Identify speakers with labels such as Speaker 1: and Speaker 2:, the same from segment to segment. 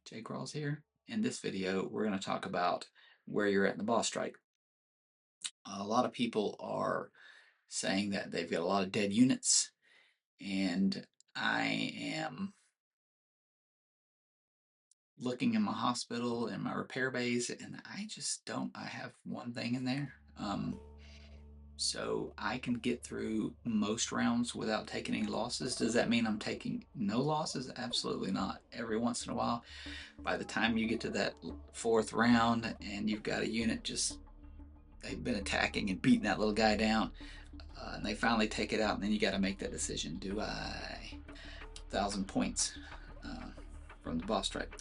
Speaker 1: Jake Rawls here. In this video, we're going to talk about where you're at in the boss strike. A lot of people are saying that they've got a lot of dead units, and I am looking in my hospital and my repair bays, and I just don't. I have one thing in there. So I can get through most rounds without taking any losses. Does that mean I'm taking no losses? Absolutely not. Every once in a while, by the time you get to that fourth round and you've got a unit just, they've been attacking and beating that little guy down, and they finally take it out, and then you got to make that decision. Do I 1,000 points from the boss strike?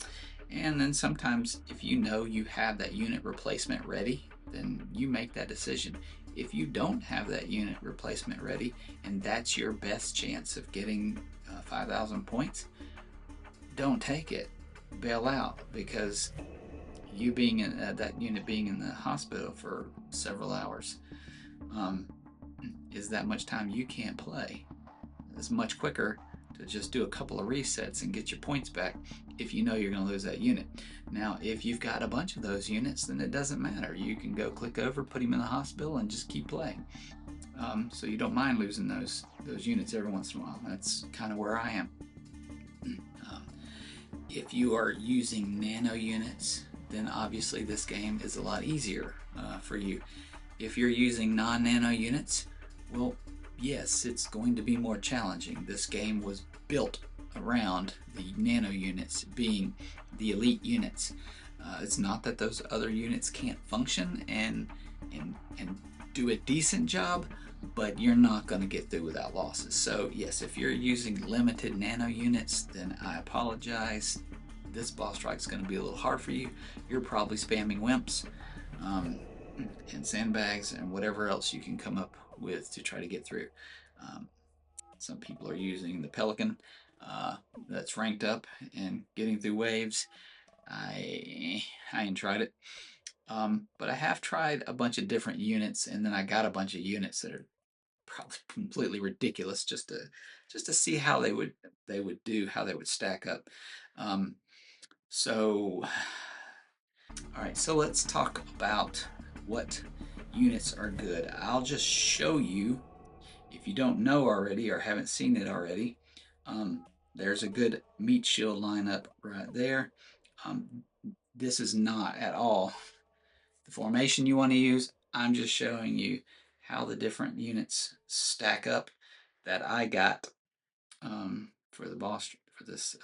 Speaker 1: And then sometimes if you know you have that unit replacement ready, then you make that decision. If you don't have that unit replacement ready and that's your best chance of getting 5,000 points, don't take it. Bail out, because you being in that unit being in the hospital for several hours is that much time you can't play. It's much quicker to just do a couple of resets and get your points back if you know you're going to lose that unit. Now, if you've got a bunch of those units, then it doesn't matter. You can go click over, put him in the hospital, and just keep playing. So you don't mind losing those units every once in a while. That's kind of where I am. If you are using nano units, then obviously this game is a lot easier for you. If you're using non-nano units, well, yes, it's going to be more challenging. This game was built around the nano units being the elite units. It's not that those other units can't function and do a decent job, but you're not going to get through without losses. So yes, if you're using limited nano units, then I apologize. This boss strike is going to be a little hard for you. You're probably spamming wimps and sandbags and whatever else you can come up with to try to get through. Some people are using the Pelican that's ranked up and getting through waves. I ain't tried it, but I have tried a bunch of different units, and then I got a bunch of units that are probably completely ridiculous just to see how they would do, how they would stack up. So all right, so let's talk about what units are good. I'll just show you, if you don't know already or haven't seen it already. There's a good meat shield lineup right there. This is not at all the formation you want to use. I'm just showing you how the different units stack up that I got for the boss, for this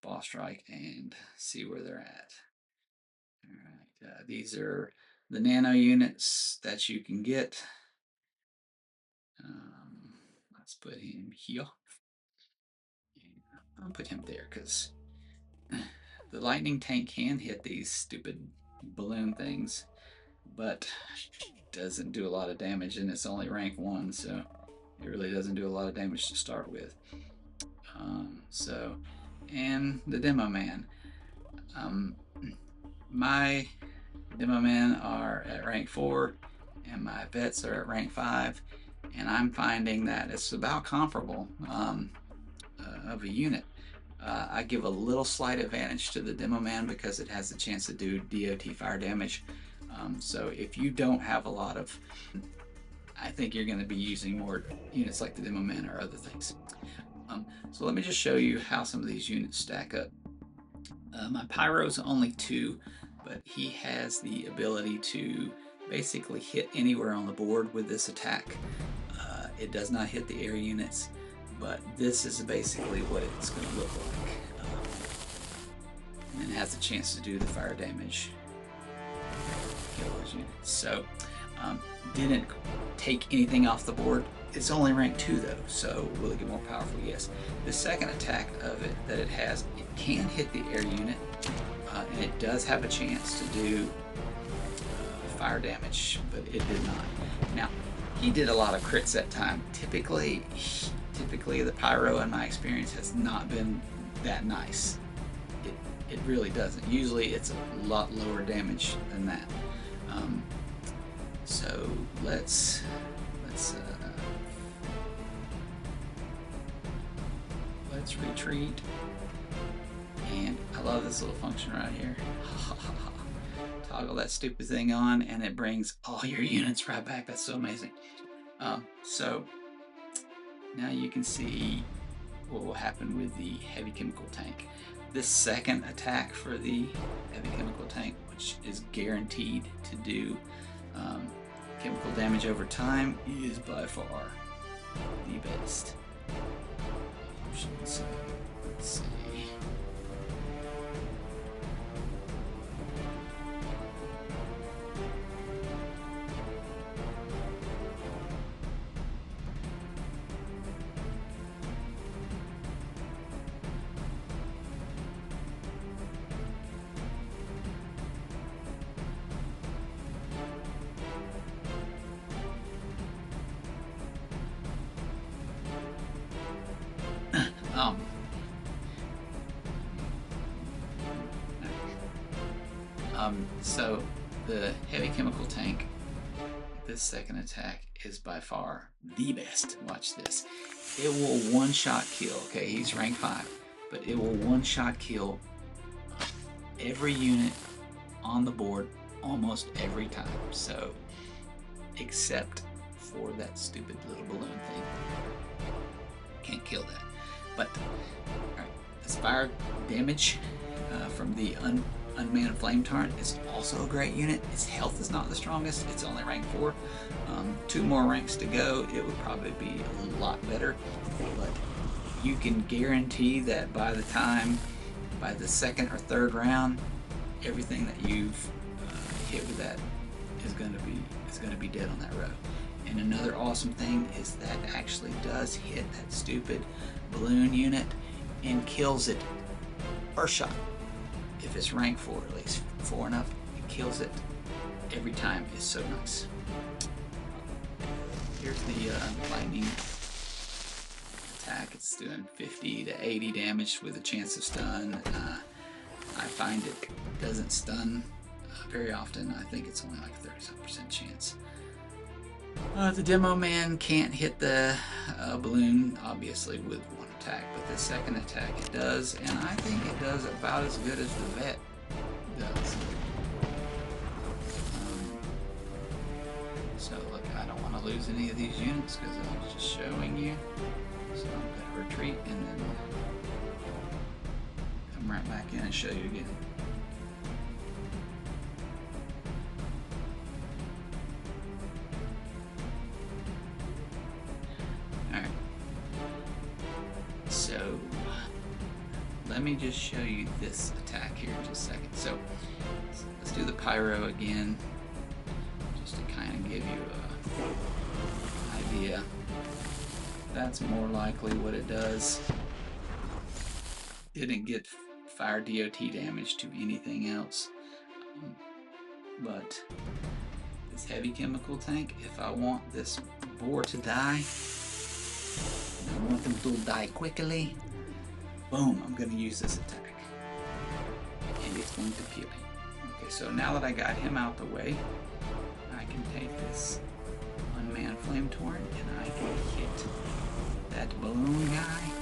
Speaker 1: boss strike, and see where they're at. All right, these are the nano units that you can get. Let's put him here. I'll put him there because the lightning tank can hit these stupid balloon things, but doesn't do a lot of damage, and it's only rank 1, so it really doesn't do a lot of damage to start with. And the demo man. My demo men are at rank 4 and my vets are at rank 5, and I'm finding that it's about comparable of a unit. I give a little slight advantage to the demo man because it has the chance to do DOT fire damage. So if you don't have a lot of, I think you're going to be using more units like the demo man or other things. So let me just show you how some of these units stack up. My pyro's only 2, but he has the ability to basically hit anywhere on the board with this attack. It does not hit the air units, but this is basically what it's going to look like. And it has a chance to do the fire damage. Kill those units. So, didn't take anything off the board. It's only rank 2 though, so will it get more powerful? Yes. The second attack of it that it has, it can hit the air unit, and it does have a chance to do fire damage, but it did not. Now, he did a lot of crits that time. Typically the pyro, in my experience, has not been that nice. It really doesn't. Usually it's a lot lower damage than that. So let's retreat And I love this little function right here. Toggle that stupid thing on and it brings all your units right back. That's so amazing. So now you can see what will happen with the heavy chemical tank. This second attack for the heavy chemical tank, which is guaranteed to do chemical damage over time, is by far the best options. Let's see. So the heavy chemical tank, this second attack is by far the best. Watch this. It will one-shot kill. Okay, he's rank 5, but it will one-shot kill every unit on the board almost every time. So, except for that stupid little balloon thing. Can't kill that. But, alright, this fire damage from the Unmanned Flame Torrent is also a great unit. Its health is not the strongest. It's only rank 4. 2 more ranks to go. It would probably be a lot better. But you can guarantee that by the second or third round, everything that you've hit with that is going to be dead on that row. And another awesome thing is that actually does hit that stupid balloon unit and kills it first shot. If it's rank 4, at least 4 and up, it kills it every time. It's so nice. Here's the lightning attack. It's doing 50 to 80 damage with a chance of stun. I find it doesn't stun very often. I think it's only like a 30% chance. The demo man can't hit the balloon, obviously, with one attack, but the second attack it does, and I think it does about as good as the vet does. So look, I don't want to lose any of these units because I was just showing you. So I'm going to retreat and then come right back in and show you again. So let me just show you this attack here in just a second. So let's do the pyro again, just to kind of give you an idea. That's more likely what it does. Didn't get fire DOT damage to anything else. But this heavy chemical tank, if I want this boar to die, I want them to die quickly, boom, I'm going to use this attack. And it's going to kill him. Okay, so now that I got him out the way, I can take this Unmanned Flame Torrent and I can hit that balloon guy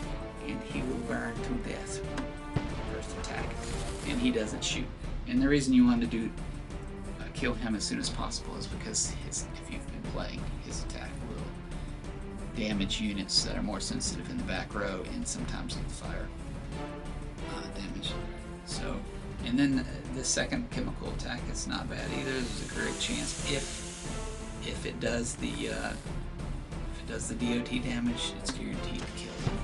Speaker 1: and he will burn to death. First attack. And he doesn't shoot. And the reason you want to do kill him as soon as possible is because if you've been playing, his attack will damage units that are more sensitive in the back row and sometimes get fire damage. So, and then the second chemical attack, it's not bad either. There's a great chance if it does the DOT damage, it's guaranteed to kill you.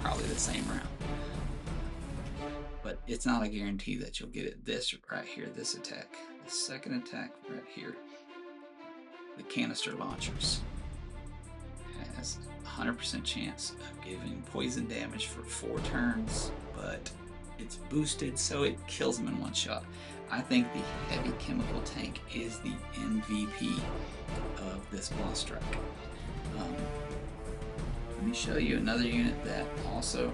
Speaker 1: Probably the same round. But it's not a guarantee that you'll get it. This right here, this attack, the second attack right here, the canister launchers, has 100% chance of giving poison damage for 4 turns, but it's boosted so it kills them in one shot. I think the heavy chemical tank is the MVP of this boss strike. Let me show you another unit that also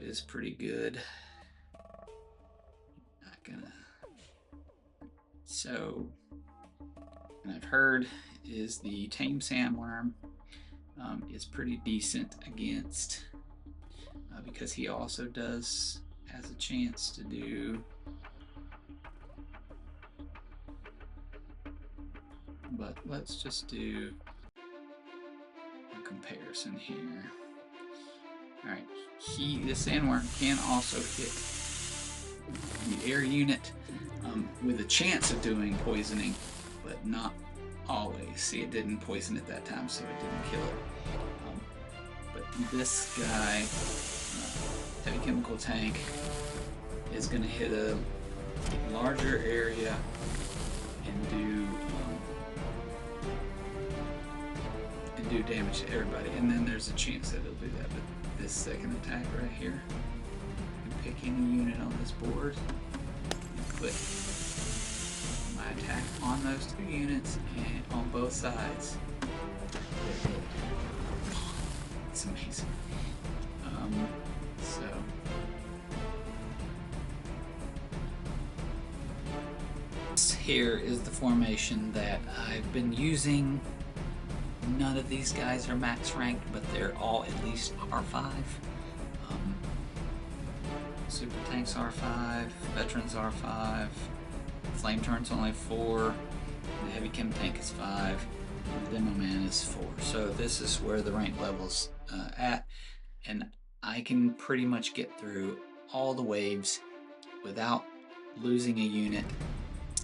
Speaker 1: is pretty good. Not gonna. So, and I've heard is the Tame Sandworm. is pretty decent against, because he also has a chance to do. But let's just do a comparison here. All right, the sandworm can also hit the air unit with a chance of doing poisoning, but not always. See, it didn't poison it that time, so it didn't kill it. But this guy, heavy chemical tank, is going to hit a larger area and do damage to everybody. And then there's a chance that it'll do that. But this second attack right here, you can pick any unit on this board and put my attack on those two units and on both sides. It's amazing. So here is the formation that I've been using. None of these guys are max ranked, but they're all at least R5. Super Tanks R5, Veterans R5, Flame Turn's only 4, the Heavy Chem Tank is 5, and the Demo Man is 4. So this is where the rank level's at, and I can pretty much get through all the waves without losing a unit.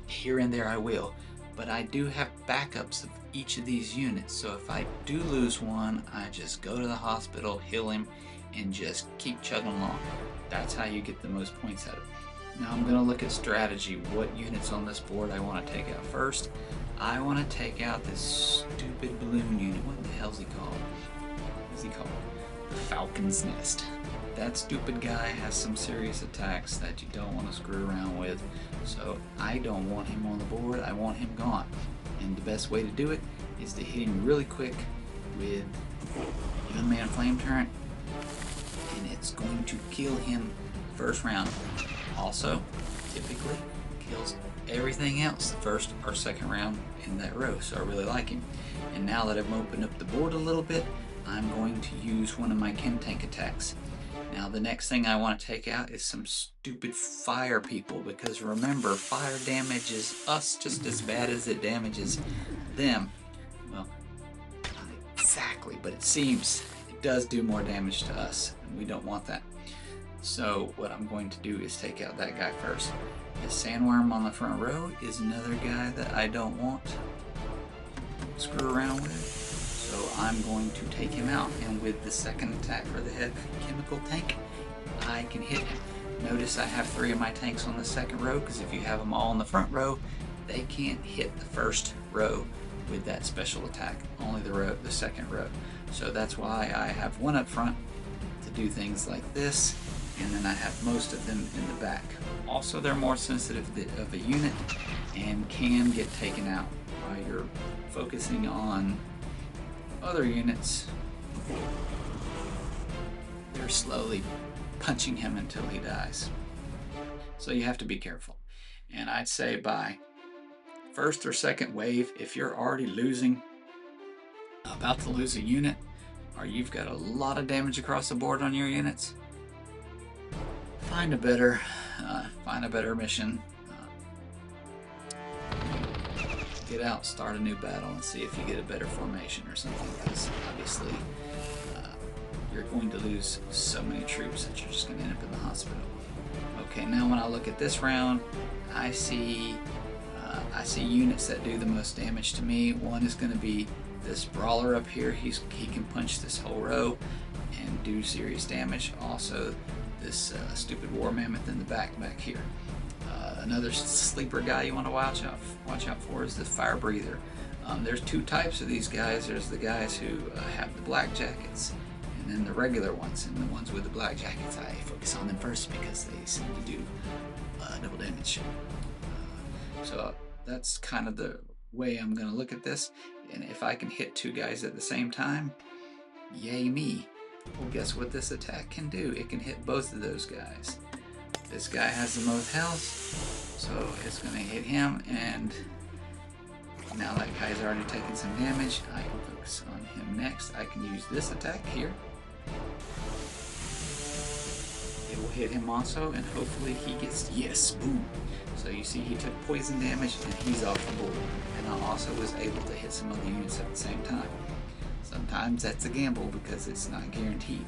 Speaker 1: Here and there I will, but I do have backups of each of these units, so if I do lose one, I just go to the hospital, heal him, and just keep chugging along. That's how you get the most points out of it. Now I'm going to look at strategy, what units on this board I want to take out first. I want to take out this stupid balloon unit. What the hell's he called? What's he called? The Falcon's Nest. That stupid guy has some serious attacks that you don't want to screw around with, so I don't want him on the board. I want him gone. And the best way to do it is to hit him really quick with Young Man Flame Turret, and it's going to kill him first round. Also, typically kills everything else the first or second round in that row, so I really like him. And now that I've opened up the board a little bit, I'm going to use one of my Chem Tank attacks. Now the next thing I want to take out is some stupid fire people, because remember, fire damages us just as bad as it damages them. Well, not exactly, but it seems it does do more damage to us, and we don't want that. So what I'm going to do is take out that guy first. The sandworm on the front row is another guy that I don't want to screw around with. So I'm going to take him out, and with the second attack for the heavy chemical tank, I can hit him. Notice I have 3 of my tanks on the second row, because if you have them all on the front row, they can't hit the first row with that special attack, only the second row. So that's why I have one up front to do things like this, and then I have most of them in the back. Also, they're more sensitive of a unit and can get taken out while you're focusing on other units. They're slowly punching him until he dies. So you have to be careful. And I'd say by first or second wave, if you're already about to lose a unit, or you've got a lot of damage across the board on your units, find a better mission. Get out, start a new battle, and see if you get a better formation or something, because obviously you're going to lose so many troops that you're just going to end up in the hospital. Okay, now when I look at this round, I see units that do the most damage to me. One is going to be this brawler up here. He can punch this whole row and do serious damage. Also, this stupid war mammoth in the back here. Another sleeper guy you want to watch out for is the fire breather. There's 2 types of these guys. There's the guys who have the black jackets, and then the regular ones. And the ones with the black jackets, I focus on them first because they seem to do double damage. So that's kind of the way I'm going to look at this. And if I can hit 2 guys at the same time, yay me. Well, guess what this attack can do? It can hit both of those guys. This guy has the most health, so it's going to hit him, and Now that guy's already taken some damage. I can focus on him next. I can use this attack here. It will hit him also, and hopefully he gets, yes, boom. So you see he took poison damage and he's off the board. And I also was able to hit some other units at the same time. Sometimes that's a gamble because it's not guaranteed.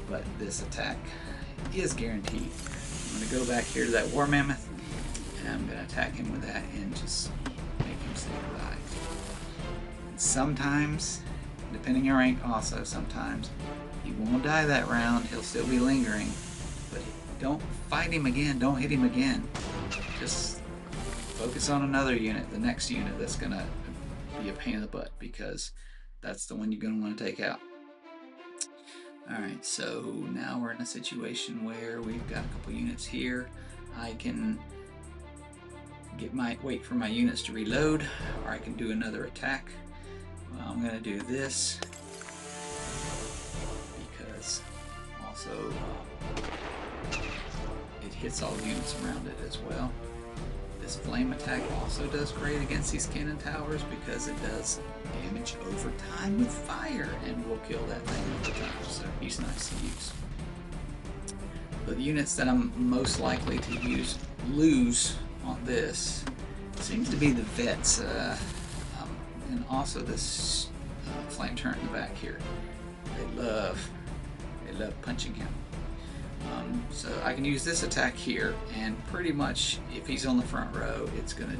Speaker 1: But this attack is guaranteed. I'm going to go back here to that War Mammoth, and I'm going to attack him with that and just make him say goodbye. And sometimes, depending on your rank also, sometimes he won't die that round. He'll still be lingering. But don't fight him again. Don't hit him again. Just focus on another unit, the next unit that's going to be a pain in the butt, because that's the one you're going to want to take out. Alright, so now we're in a situation where we've got a couple units here. I can wait for my units to reload, or I can do another attack. Well, I'm going to do this because also it hits all the units around it as well. This flame attack also does great against these cannon towers because it does damage over time with fire, and will kill that thing over time, so he's nice to use. The units that I'm most likely to lose on this seems to be the vets, and also this flame turret in the back here. They love punching him. So I can use this attack here, and pretty much if he's on the front row, it's gonna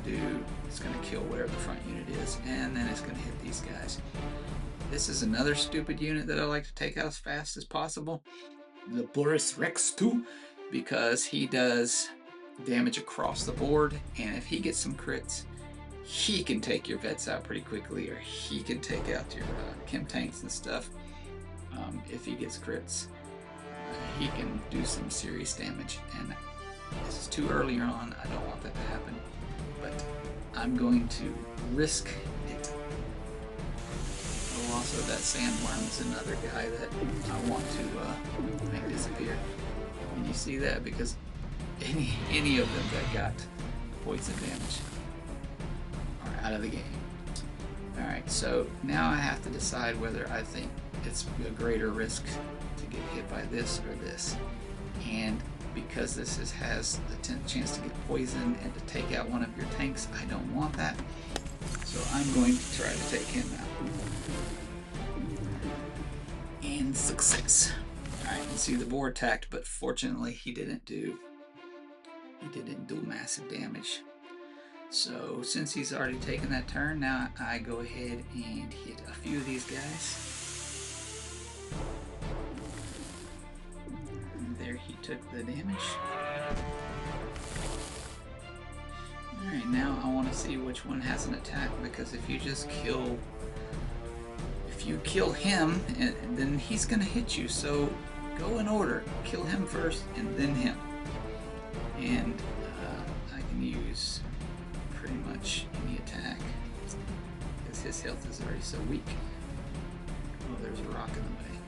Speaker 1: kill whatever the front unit is, and then it's gonna hit these guys. This is another stupid unit that I like to take out as fast as possible. The Boris Rex 2, because he does damage across the board, and if he gets some crits, he can take your vets out pretty quickly, or he can take out your chem tanks and stuff. If he gets crits, he can do some serious damage, and this is too early on. I don't want that to happen, but I'm going to risk it. Oh, also that sandworm is another guy that I want to make disappear. And you see that because any of them that got poison damage are out of the game. Alright, so now I have to decide whether I think it's a greater risk to get hit by this or this. And because this has the chance to get poisoned and to take out one of your tanks, I don't want that. So I'm going to try to take him out. And success. Alright, you can see the boar attacked, but fortunately he didn't do massive damage. So since he's already taken that turn, now I go ahead and hit a few of these guys. And there he took the damage. Alright, now I want to see which one has an attack, because if you kill him, then he's going to hit you. So go in order. Kill him first and then him. And I can use pretty much any attack because his health is already so weak. Oh, there's a rock in the way.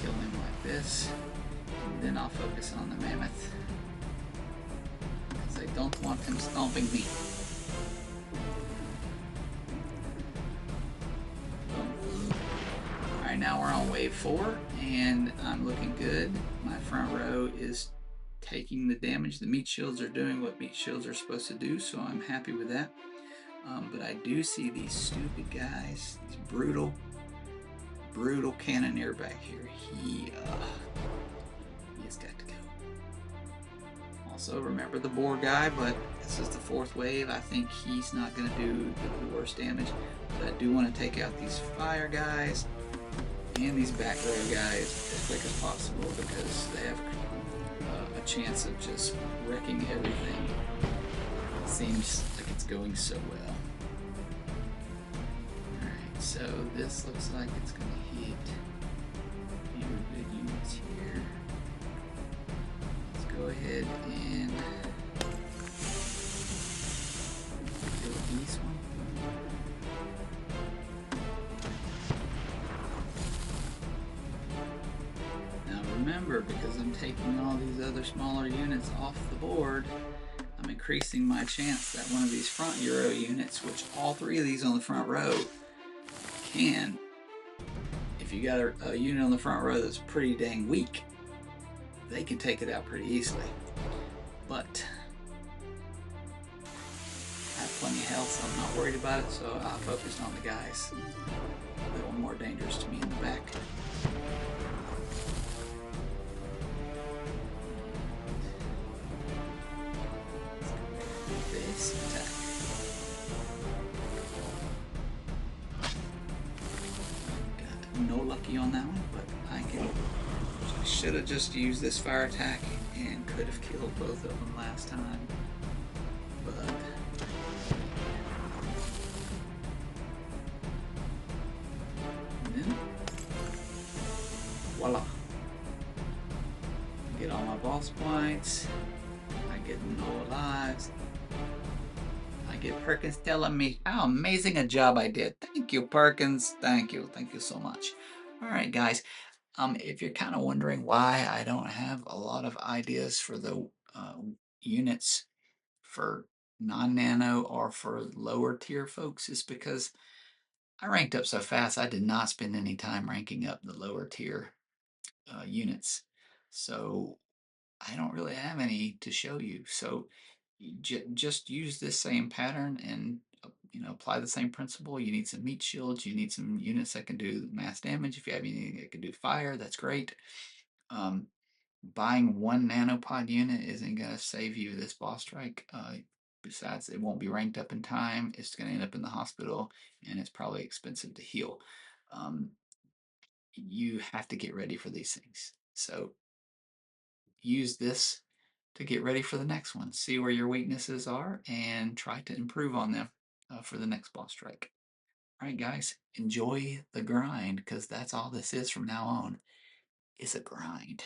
Speaker 1: Kill him like this, and then I'll focus on the mammoth because I don't want him stomping me. Alright, now we're on wave 4 and I'm looking good. My front row is taking the damage. The meat shields are doing what meat shields are supposed to do, so I'm happy with that. But I do see these stupid guys, these brutal cannoneer back here. He has got to go. Also, remember the boar guy, but this is the 4th wave. I think he's not going to do the worst damage, but I do want to take out these fire guys and these back row guys as quick as possible because they have a chance of just wrecking everything. It seems like it's going so well. Alright, so this looks like it's going to hit a few good units here. Let's go ahead and kill this one. Remember, because I'm taking all these other smaller units off the board, I'm increasing my chance that one of these front Euro units, which all three of these on the front row can, if you got a unit on the front row that's pretty dang weak, they can take it out pretty easily. But I have plenty of health, so I'm not worried about it, so I'll focus on the guys that were more dangerous to me in the back. This attack. Got no lucky on that one, but I should have just used this fire attack and could have killed both of them last time. But then voila. I get all my boss points. I get no lives. I get Perkins telling me how amazing a job I did. Thank you, Perkins. Thank you so much. All right, guys. If you're kind of wondering why I don't have a lot of ideas for the units for non-nano or for lower tier folks, is because I ranked up so fast. I did not spend any time ranking up the lower tier units, so I don't really have any to show you. So just use this same pattern and apply the same principle. You need some meat shields. You need some units that can do mass damage. If you have anything that can do fire, that's great. Buying one nanopod unit isn't going to save you this boss strike. Besides, it won't be ranked up in time. It's going to end up in the hospital, and it's probably expensive to heal. You have to get ready for these things. So use this to get ready for the next one. See where your weaknesses are and try to improve on them for the next boss strike. All right, guys, enjoy the grind, because that's all this is from now on. It's a grind.